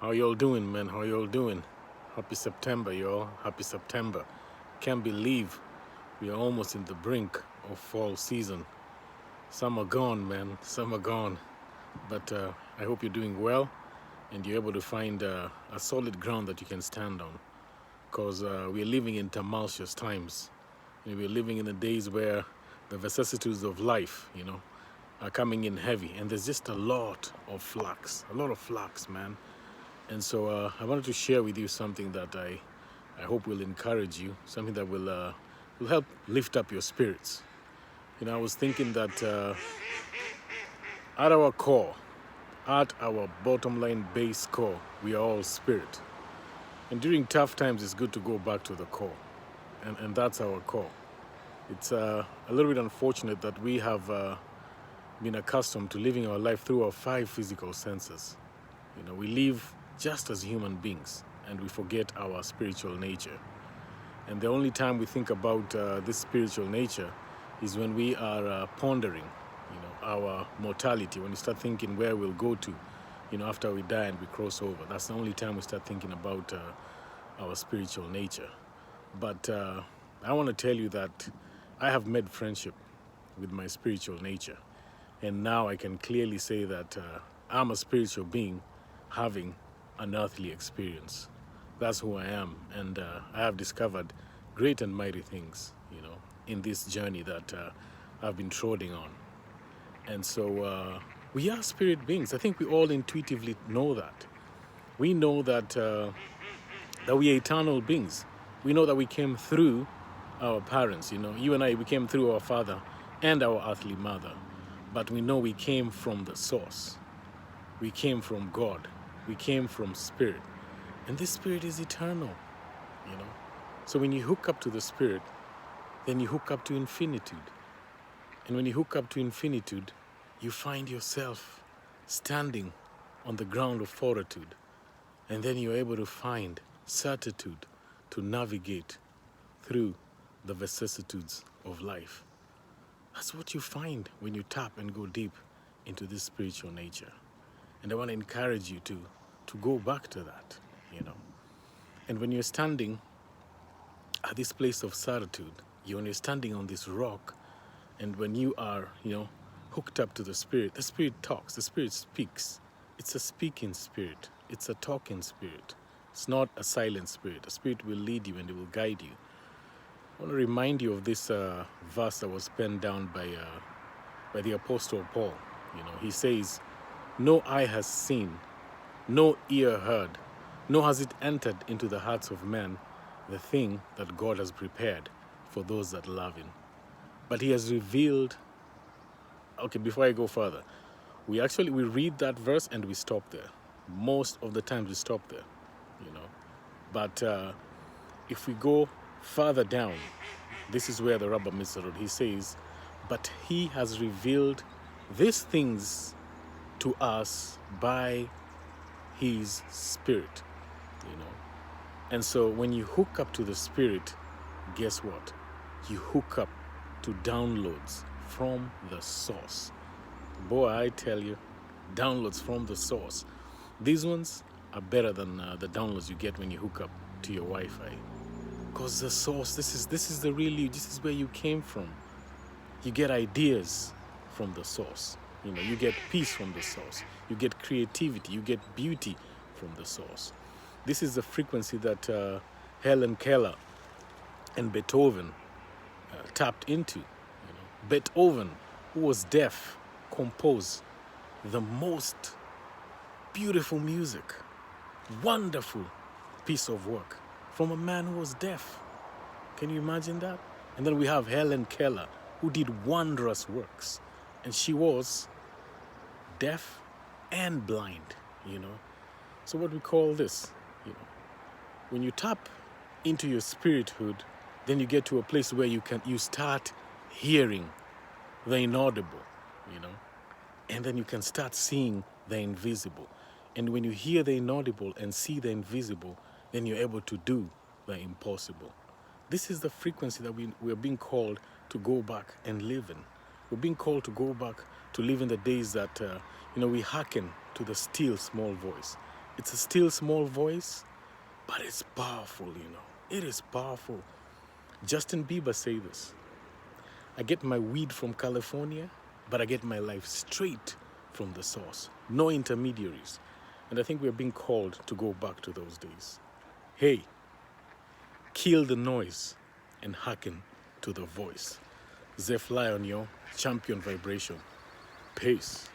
How y'all doing, man? How y'all doing? Happy September, y'all. Happy September. Can't believe we are almost in the brink of fall season. Some are gone, man. Some are gone. But I hope you're doing well and you're able to find a solid ground that you can stand on. Because we're living in tumultuous times. We're living in the days where the vicissitudes of life, are coming in heavy. And there's just a lot of flux, man. And so I wanted to share with you something that I hope will encourage you, something that will help lift up your spirits. I was thinking that at our core, at our bottom line base core, we are all spirit. And during tough times, it's good to go back to the core. And that's our core. It's a little bit unfortunate that we have been accustomed to living our life through our five physical senses. We live just as human beings and we forget our spiritual nature. And the only time we think about this spiritual nature is when we are pondering, our mortality, when we start thinking where we'll go to, after we die and we cross over. That's the only time we start thinking about our spiritual nature. But I want to tell you that I have made friendship with my spiritual nature. And now I can clearly say that I'm a spiritual being having an earthly experience. That's who I am. And I have discovered great and mighty things, in this journey that I've been trotting on. And so we are spirit beings. I think we all intuitively know that. We know that we are eternal beings. We know that we came through our parents, You and I, we came through our father and our earthly mother. But we know we came from the source. We came from God. We came from spirit. And this spirit is eternal, So when you hook up to the spirit, then you hook up to infinitude. And when you hook up to infinitude, you find yourself standing on the ground of fortitude. And then you're able to find certitude to navigate through the vicissitudes of life. That's what you find when you tap and go deep into this spiritual nature. And I want to encourage you to go back to that, And when you're standing at this place of certitude, when you're standing on this rock, and when you are, hooked up to the spirit talks, the spirit speaks. It's a speaking spirit. It's a talking spirit. It's not a silent spirit. The spirit will lead you and it will guide you. I want to remind you of this verse that was penned down by the Apostle Paul. He says, "No eye has seen, no ear heard, nor has it entered into the hearts of men the thing that God has prepared for those that love Him. But He has revealed." Okay, before I go further, we read that verse and we stop there. Most of the times we stop there, But if we go further down, this is where the rubber meets the road. He says, "But He has revealed these things to us by His Spirit." And so when you hook up to the Spirit, guess what? You hook up to downloads from the source. Boy, I tell you, downloads from the source. These ones are better than the downloads you get when you hook up to your Wi-Fi. Because the source, this is the real you. This is where you came from. You get ideas from the source. You get peace from the source. You get creativity. You get beauty from the source. This is the frequency that Helen Keller and Beethoven tapped into. Beethoven, who was deaf, composed the most beautiful music, wonderful piece of work from a man who was deaf. Can you imagine that? And then we have Helen Keller, who did wondrous works, and she was deaf and blind. So what we call this, when you tap into your spirithood, then you get to a place where you start hearing the inaudible, and then you can start seeing the invisible. And when you hear the inaudible and see the invisible, then you're able to do the impossible. This is the frequency that we're being called to go back and live in. We're being called to go back to live in the days that, we hearken to the still small voice. It's a still small voice, but it's powerful, It is powerful. Justin Bieber say this. I get my weed from California, but I get my life straight from the source. No intermediaries. And I think we're being called to go back to those days. Hey, kill the noise and hearken to the voice. Zeph Lion, champion vibration. Peace.